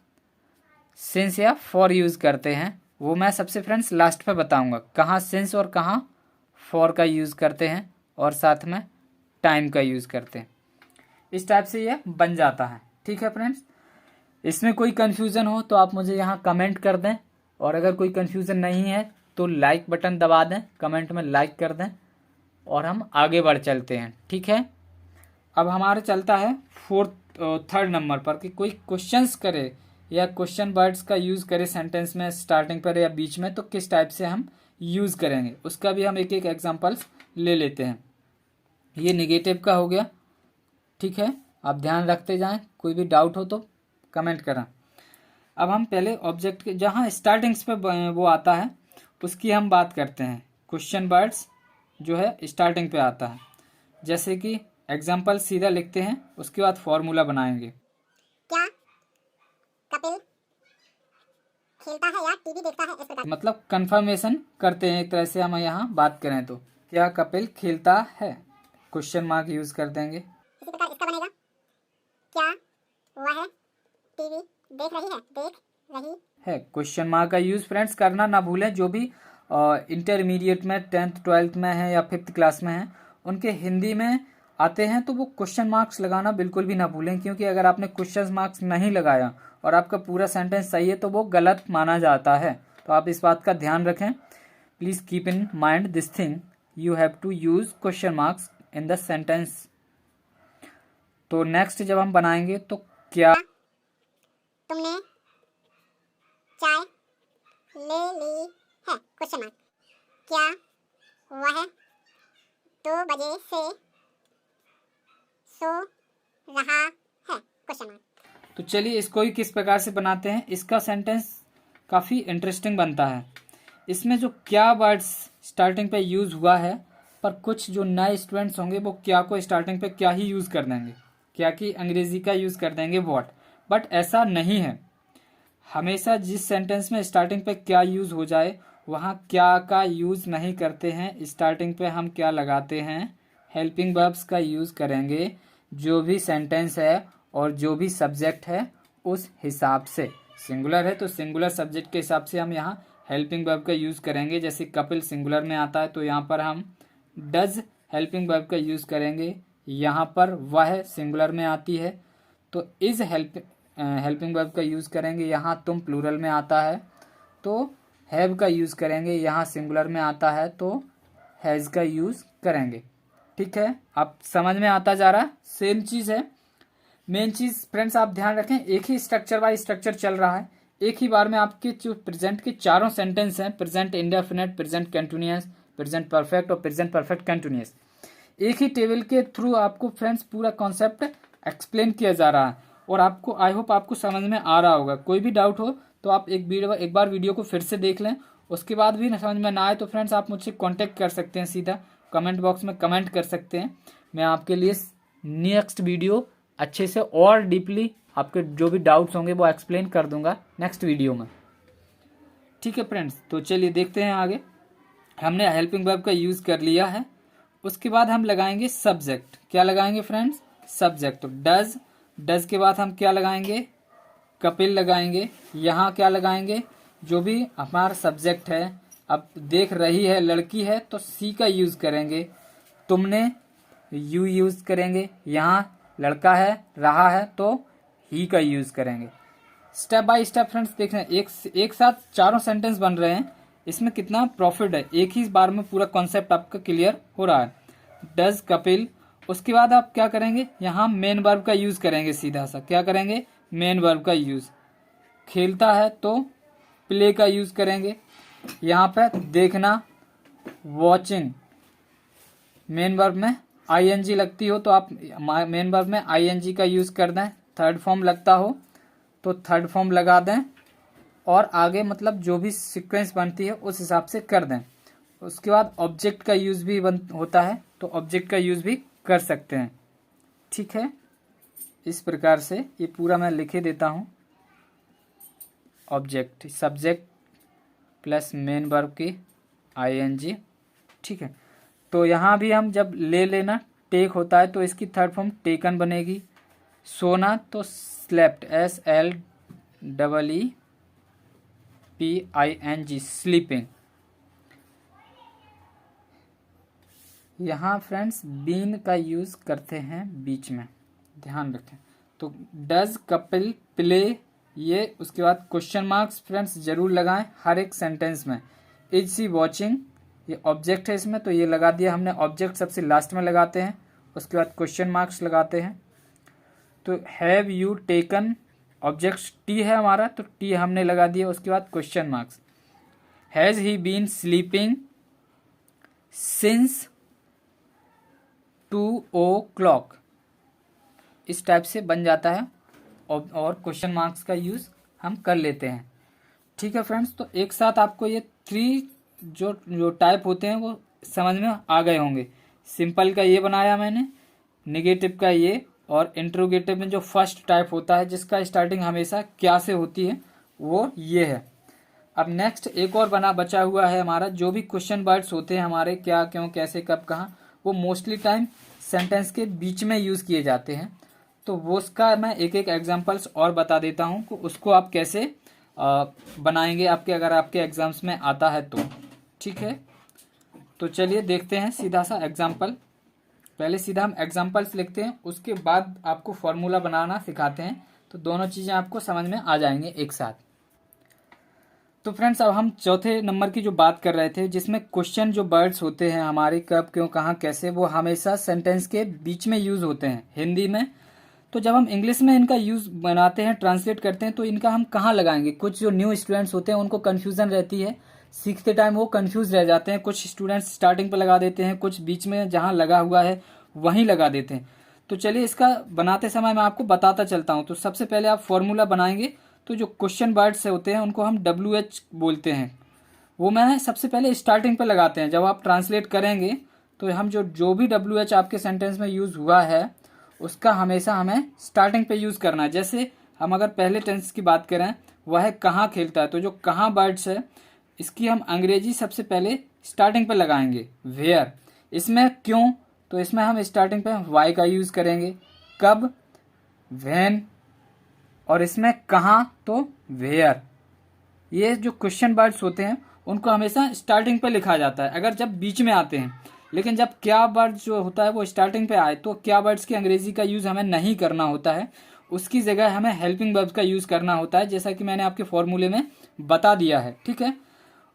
सिंस या फॉर यूज़ करते हैं, वो मैं सबसे फ्रेंड्स लास्ट पे बताऊंगा कहाँ सिंस और कहाँ फॉर का यूज़ करते हैं और साथ में टाइम का यूज़ करते हैं। इस टाइप से ये बन जाता है। ठीक है फ्रेंड्स, इसमें कोई कन्फ्यूज़न हो तो आप मुझे यहाँ कमेंट कर दें, और अगर कोई कन्फ्यूज़न नहीं है तो लाइक बटन दबा दें, कमेंट में लाइक कर दें, और हम आगे बढ़ चलते हैं। ठीक है, अब हमारा चलता है थर्ड नंबर पर कि कोई क्वेश्चंस करे या क्वेश्चन वर्ड्स का यूज़ करे सेंटेंस में स्टार्टिंग पर या बीच में, तो किस टाइप से हम यूज़ करेंगे उसका भी हम एक एक एग्जांपल्स ले लेते हैं। ये नेगेटिव का हो गया। ठीक है, आप ध्यान रखते जाएं, कोई भी डाउट हो तो कमेंट करें। अब हम पहले ऑब्जेक्ट के जहाँ स्टार्टिंग्स पे वो आता है उसकी हम बात करते हैं। क्वेश्चन वर्ड्स जो है स्टार्टिंग पे आता है, जैसे कि एग्जाम्पल सीधा लिखते हैं, उसके बाद फॉर्मूला बनाएंगे। क्या कपिल खेलता है या टीवी देखता है, इस प्रकार। मतलब कंफर्मेशन करते हैं एक तरह से, हम यहाँ बात करें तो क्या कपिल खेलता है, क्वेश्चन मार्क यूज कर देंगे। इसी प्रकार इसका बनेगा, क्या वह टीवी देख रही है, क्वेश्चन मार्क का यूज फ्रेंड्स करना ना भूलें। जो भी इंटरमीडिएट में 10th 12th में है या 5th क्लास में है, उनके हिंदी में आते हैं तो वो क्वेश्चन मार्क्स लगाना बिल्कुल भी ना भूलें, क्योंकि अगर आपने क्वेश्चन मार्क्स नहीं लगाया और आपका पूरा सेंटेंस सही है तो वो गलत माना जाता है। तो आप इस बात का ध्यान रखें। Please keep in mind this thing, you have to use question marks in the sentence. तो नेक्स्ट जब हम बनाएंगे तो क्या तुमने चाय ले ली है, क्वेश्चन मार्क। क्या वह 2 बजे से सो रहा है, क्वेश्चन मार्क। तो चलिए इसको ही किस प्रकार से बनाते हैं। इसका सेंटेंस काफ़ी इंटरेस्टिंग बनता है। इसमें जो क्या वर्ड्स स्टार्टिंग पे यूज़ हुआ है, पर कुछ जो नए स्टूडेंट्स होंगे वो क्या को स्टार्टिंग पे क्या ही यूज़ कर देंगे, क्या की अंग्रेजी का यूज़ कर देंगे व्हाट। बट ऐसा नहीं है, हमेशा जिस सेंटेंस में स्टार्टिंग पे क्या यूज़ हो जाए वहाँ क्या का यूज़ नहीं करते हैं। स्टार्टिंग पे हम क्या लगाते हैं, हेल्पिंग वर्ब्स का यूज़ करेंगे। जो भी सेंटेंस है और जो भी सब्जेक्ट है उस हिसाब से, सिंगुलर है तो सिंगुलर सब्जेक्ट के हिसाब से हम यहाँ हेल्पिंग वर्ब का यूज़ करेंगे। जैसे कपिल सिंगुलर में आता है तो यहाँ पर हम डज हेल्पिंग वर्ब का यूज़ करेंगे। यहाँ पर वह सिंगुलर में आती है तो इज हेल्पिंग वर्ब का यूज़ करेंगे। यहाँ तुम प्लूरल में आता है तो हैव का यूज़ करेंगे। यहाँ सिंगुलर में आता है तो हैज़ का यूज़ करेंगे। ठीक है, आप समझ में आता जा रहा है। सेम चीज़ है। मेन चीज़ फ्रेंड्स आप ध्यान रखें, एक ही स्ट्रक्चर बाय स्ट्रक्चर चल रहा है। एक ही बार में आपके जो प्रेजेंट के चारों सेंटेंस हैं, present indefinite, present continuous, present perfect और प्रेजेंट परफेक्ट कंटिन्यूअस, एक ही टेबल के थ्रू आपको फ्रेंड्स पूरा कॉन्सेप्ट एक्सप्लेन किया जा रहा है। और आपको आई होप आपको समझ में आ रहा होगा। कोई भी डाउट हो तो आप एक बार वीडियो को फिर से देख लें। उसके बाद भी समझ में ना आए तो फ्रेंड्स आप मुझसे कांटेक्ट कर सकते हैं, सीधा कमेंट बॉक्स में कमेंट कर सकते हैं। मैं आपके लिए नेक्स्ट वीडियो अच्छे से और डीपली आपके जो भी डाउट्स होंगे वो एक्सप्लेन कर दूंगा नेक्स्ट वीडियो में। ठीक है फ्रेंड्स, तो चलिए देखते हैं आगे। हमने हेल्पिंग वर्ब का यूज़ कर लिया है। उसके बाद हम लगाएंगे सब्जेक्ट। क्या लगाएंगे फ्रेंड्स, सब्जेक्ट। तो डज के बाद हम क्या लगाएंगे, कपिल लगाएंगे। यहाँ क्या लगाएंगे, जो भी हमारा सब्जेक्ट है। अब देख रही है लड़की है तो सी का यूज़ करेंगे। तुमने यू यूज़ करेंगे। यहाँ लड़का है रहा है तो ही का यूज़ करेंगे। स्टेप बाय स्टेप फ्रेंड्स देख रहे हैं, एक साथ चारों सेंटेंस बन रहे हैं। इसमें कितना प्रॉफिट है, एक ही बार में पूरा कॉन्सेप्ट आपका क्लियर हो रहा है। डज कपिल। उसके बाद आप क्या करेंगे, यहाँ मेन वर्ब का यूज़ करेंगे। सीधा सा क्या करेंगे, मेन वर्ब का यूज़। खेलता है तो प्ले का यूज़ करेंगे। यहाँ पे देखना, वॉचिंग। मेन वर्ब में आईएनजी लगती हो तो आप मेन वर्ब में आईएनजी का यूज़ कर दें। थर्ड फॉर्म लगता हो तो थर्ड फॉर्म लगा दें, और आगे मतलब जो भी सीक्वेंस बनती है उस हिसाब से कर दें। उसके बाद ऑब्जेक्ट का यूज़ भी होता है तो ऑब्जेक्ट का यूज़ भी कर सकते हैं। ठीक है, इस प्रकार से ये पूरा मैं लिखे देता हूँ। Object, subject plus main verb की आईएनजी। ठीक है, तो यहाँ भी हम जब ले लेना टेक होता है तो इसकी थर्ड फॉर्म टेकन बनेगी। सोना तो स्लेप्ट, SLEEPING, स्लीपिंग। यहाँ फ्रेंड्स बीन का यूज़ करते हैं बीच में, ध्यान रखें। तो डज कपिल प्ले, ये उसके बाद क्वेश्चन मार्क्स फ्रेंड्स जरूर लगाएं हर एक सेंटेंस में। इज सी वॉचिंग, ये ऑब्जेक्ट है इसमें, तो ये लगा दिया हमने। ऑब्जेक्ट सबसे लास्ट में लगाते हैं, उसके बाद क्वेश्चन मार्क्स लगाते हैं। तो have you taken, object T है हमारा, तो टी हमने लगा दिया, उसके बाद question marks. Has he been sleeping since 2 o'clock, इस टाइप से बन जाता है और क्वेश्चन मार्क्स का यूज़ हम कर लेते हैं। ठीक है फ्रेंड्स, तो एक साथ आपको ये 3 जो टाइप होते हैं वो समझ में आ गए होंगे। सिंपल का ये बनाया मैंने, नेगेटिव का ये, और इंट्रोगेटिव में जो फर्स्ट टाइप होता है जिसका स्टार्टिंग हमेशा क्या से होती है वो ये है। अब नेक्स्ट एक और बचा हुआ है हमारा, जो भी क्वेश्चन वर्ड्स होते हैं हमारे, क्या, क्यों, कैसे, कब, कहाँ, वो मोस्टली टाइम सेंटेंस के बीच में यूज़ किए जाते हैं। तो वो उसका मैं एक एक एग्जांपल्स और बता देता हूँ कि उसको आप कैसे बनाएंगे आपके, अगर आपके एग्जाम्स में आता है तो। ठीक है, तो चलिए देखते हैं सीधा सा एग्जाम्पल। पहले सीधा हम एग्जाम्पल्स लिखते हैं, उसके बाद आपको फॉर्मूला बनाना सिखाते हैं, तो दोनों चीज़ें आपको समझ में आ जाएंगे एक साथ। तो फ्रेंड्स, अब हम चौथे नंबर की जो बात कर रहे थे, जिसमें क्वेश्चन जो वर्ड्स होते हैं हमारे, कब, क्यों, कहाँ, कैसे, वो हमेशा सेंटेंस के बीच में यूज़ होते हैं हिंदी में। तो जब हम इंग्लिश में इनका यूज़ बनाते हैं, ट्रांसलेट करते हैं, तो इनका हम कहाँ लगाएंगे? कुछ जो न्यू स्टूडेंट्स होते हैं उनको कन्फ्यूज़न रहती है, सीखते टाइम वो कन्फ्यूज रह जाते हैं। कुछ स्टूडेंट्स स्टार्टिंग पर लगा देते हैं, कुछ बीच में जहाँ लगा हुआ है वहीं लगा देते हैं। तो चलिए इसका बनाते समय मैं आपको बताता चलता हूँ। तो सबसे पहले आप फॉर्मूला बनाएंगे, तो जो क्वेश्चन वर्ड्स होते हैं उनको हम WH बोलते हैं, वो मैं सबसे पहले स्टार्टिंग पे लगाते हैं। जब आप ट्रांसलेट करेंगे तो हम जो भी WH आपके सेंटेंस में यूज़ हुआ है उसका हमेशा हमें स्टार्टिंग पे यूज़ करना है। जैसे हम अगर पहले टेंस की बात करें, वह है कहाँ खेलता है, तो जो कहाँ वर्ड्स है इसकी हम अंग्रेजी सबसे पहले स्टार्टिंग पे लगाएंगे, वेयर। इसमें क्यों, तो इसमें हम स्टार्टिंग पे वाई का यूज़ करेंगे। कब, व्हेन, और इसमें कहाँ तो वेयर। ये जो क्वेश्चन वर्ड्स होते हैं उनको हमेशा स्टार्टिंग पे लिखा जाता है अगर जब बीच में आते हैं। लेकिन जब क्या वर्ड जो होता है वो स्टार्टिंग पे आए तो क्या वर्ड्स की अंग्रेजी का यूज़ हमें नहीं करना होता है, उसकी जगह हमें हेल्पिंग वर्ब्स का यूज़ करना होता है, जैसा कि मैंने आपके फॉर्मूले में बता दिया है। ठीक है,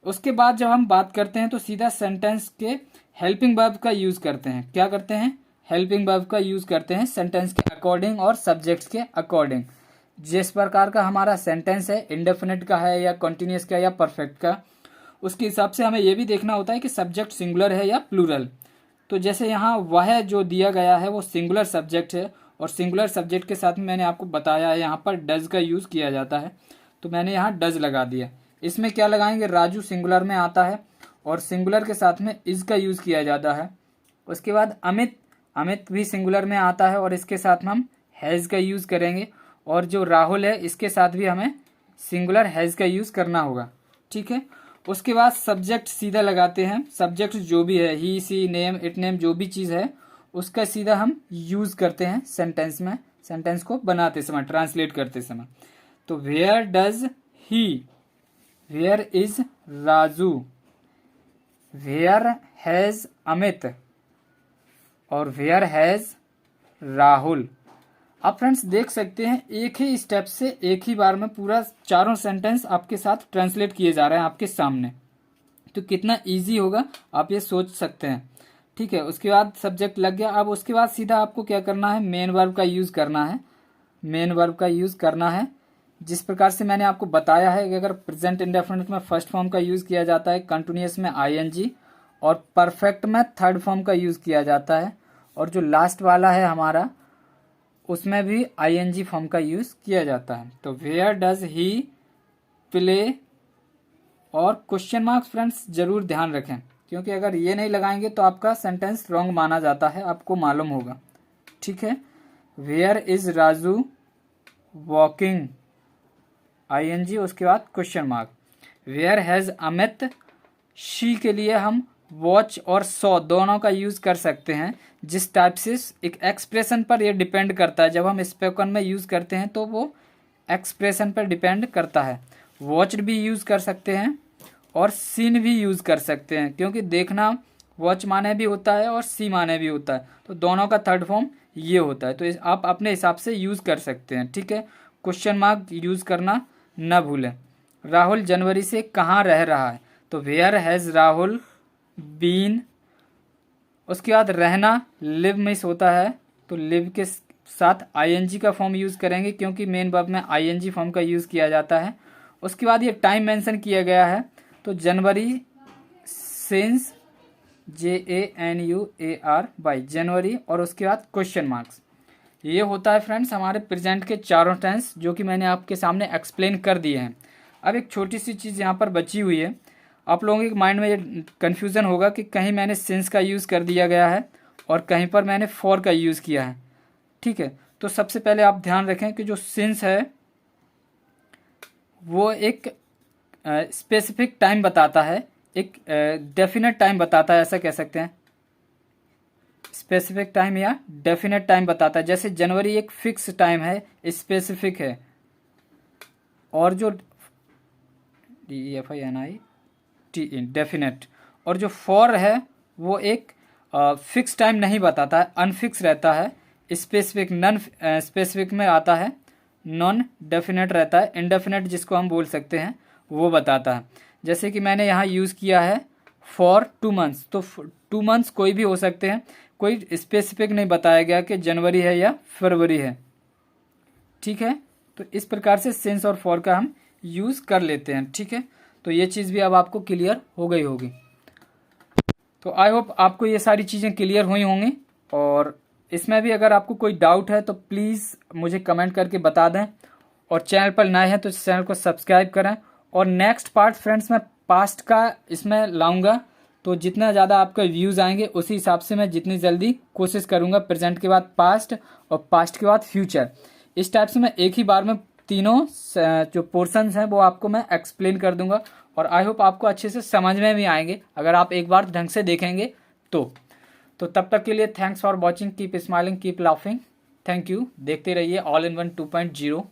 उसके बाद जब हम बात करते हैं तो सीधा सेंटेंस के हेल्पिंग वर्ब का यूज़ करते हैं। क्या करते हैं? हेल्पिंग वर्ब का यूज़ करते हैं सेंटेंस के अकॉर्डिंग और सब्जेक्ट्स के अकॉर्डिंग। जिस प्रकार का हमारा सेंटेंस है, इंडेफिनिट का है या कॉन्टिन्यूस का या परफेक्ट का, उसके हिसाब से हमें यह भी देखना होता है कि सब्जेक्ट सिंगुलर है या प्लूरल। तो जैसे यहाँ वह जो दिया गया है वो सिंगुलर सब्जेक्ट है, और सिंगुलर सब्जेक्ट के साथ में मैंने आपको बताया है यहाँ पर डज का यूज़ किया जाता है, तो मैंने यहाँ डज लगा दिया। इसमें क्या लगाएंगे? राजू सिंगुलर में आता है और सिंगुलर के साथ में इज का यूज़ किया जाता है। उसके बाद अमित, अमित भी सिंगुलर में आता है और इसके साथ में हम हैज़ का यूज़ करेंगे। और जो राहुल है इसके साथ भी हमें सिंगुलर हैज़ का यूज़ करना होगा। ठीक है, उसके बाद सब्जेक्ट सीधा लगाते हैं। सब्जेक्ट जो भी है, ही, सी, नेम, इट नेम, जो भी चीज़ है उसका सीधा हम यूज़ करते हैं सेंटेंस में, सेंटेंस को बनाते समय, ट्रांसलेट करते समय। तो where does he, where is Raju, where has Amit और वेयर हैज़ राहुल। आप फ्रेंड्स देख सकते हैं एक ही स्टेप से एक ही बार में पूरा चारों सेंटेंस आपके साथ ट्रांसलेट किए जा रहे हैं आपके सामने, तो कितना इजी होगा आप ये सोच सकते हैं। ठीक है, उसके बाद सब्जेक्ट लग गया। अब उसके बाद सीधा आपको क्या करना है? मेन वर्ब का यूज़ करना है। मेन वर्ब का यूज़ करना है जिस प्रकार से मैंने आपको बताया है कि अगर प्रेजेंट इंडेफिनिट में फर्स्ट फॉर्म का यूज़ किया जाता है, कंटिन्यूअस में आईएनजी, और परफेक्ट में थर्ड फॉर्म का यूज़ किया जाता है, और जो लास्ट वाला है हमारा उसमें भी आईएनजी फॉर्म का यूज़ किया जाता है। तो वेयर डज ही प्ले, और क्वेश्चन मार्क्स फ्रेंड्स जरूर ध्यान रखें, क्योंकि अगर ये नहीं लगाएंगे तो आपका सेंटेंस रॉन्ग माना जाता है, आपको मालूम होगा। ठीक है, where is Raju walking, ING, उसके बाद question mark. Where has Amit, she के लिए हम वॉच और सॉ दोनों का यूज़ कर सकते हैं। जिस टाइप से एक एक्सप्रेशन पर ये डिपेंड करता है, जब हम स्पोकन में यूज़ करते हैं तो वो एक्सप्रेशन पर डिपेंड करता है। वॉच्ड भी यूज़ कर सकते हैं और सीन भी यूज़ कर सकते हैं, क्योंकि देखना वॉच माने भी होता है और सी माने भी होता है, तो दोनों का थर्ड फॉर्म ये होता है। तो आप अपने हिसाब से यूज़ कर सकते हैं, ठीक है। क्वेश्चन मार्क यूज़ करना न भूलें। राहुल जनवरी से कहाँ रह रहा है, तो वेयर हैज़ राहुल बीन। उसके बाद रहना लिव मिस होता है, तो लिव के साथ आईएनजी का फॉर्म यूज़ करेंगे क्योंकि मेन वर्ब में आईएनजी फॉर्म का यूज़ किया जाता है। उसके बाद ये टाइम मेंशन किया गया है, तो जनवरी सिंस JANUARY जनवरी, और उसके बाद क्वेश्चन मार्क्स। ये होता है फ्रेंड्स हमारे प्रेजेंट के चारों टेंस जो कि मैंने आपके सामने एक्सप्लेन कर दिए हैं। अब एक छोटी सी चीज़ यहाँ पर बची हुई है, आप लोगों के माइंड में ये कन्फ्यूज़न होगा कि कहीं मैंने सिंस का यूज़ कर दिया गया है और कहीं पर मैंने फॉर का यूज़ किया है, ठीक है। तो सबसे पहले आप ध्यान रखें कि जो सिंस है वो एक स्पेसिफिक टाइम बताता है, एक डेफिनेट टाइम बताता है, ऐसा कह सकते हैं। स्पेसिफिक टाइम या डेफिनेट टाइम बताता है। जैसे जनवरी एक फिक्स टाइम है, स्पेसिफिक है, और जो DEFINIT डेफिनेट, और जो फॉर है वो एक फिक्स टाइम नहीं बताता है, अनफिक्स रहता है। स्पेसिफिक नॉन स्पेसिफिक में आता है, नॉन डेफिनेट रहता है, इनडेफिनेट जिसको हम बोल सकते हैं वो बताता है। जैसे कि मैंने यहाँ यूज़ किया है फॉर 2 मंथ्स, तो 2 मंथ्स कोई भी हो सकते हैं, कोई स्पेसिफिक नहीं बताया गया कि जनवरी है या फरवरी है, ठीक है। तो इस प्रकार से सिंस और फॉर का हम यूज़ कर लेते हैं, ठीक है। तो ये चीज़ भी अब आपको क्लियर हो गई होगी। तो आई होप आपको ये सारी चीज़ें क्लियर हुई होंगी, और इसमें भी अगर आपको कोई डाउट है तो प्लीज़ मुझे कमेंट करके बता दें, और चैनल पर नए हैं तो इस चैनल को सब्सक्राइब करें। और नेक्स्ट पार्ट फ्रेंड्स मैं पास्ट का इसमें लाऊंगा, तो जितना ज़्यादा आपके व्यूज़ आएंगे उसी हिसाब से मैं जितनी जल्दी कोशिश करूंगा प्रेजेंट के बाद पास्ट और पास्ट के बाद फ्यूचर, इस टाइप से मैं एक ही बार में तीनों जो पोर्शंस हैं वो आपको मैं एक्सप्लेन कर दूंगा। और आई होप आपको अच्छे से समझ में भी आएंगे अगर आप एक बार ढंग से देखेंगे तो तब तक के लिए thanks for watching, keep smiling, keep laughing, thank you. देखते रहिए ऑल इन वन 2.0।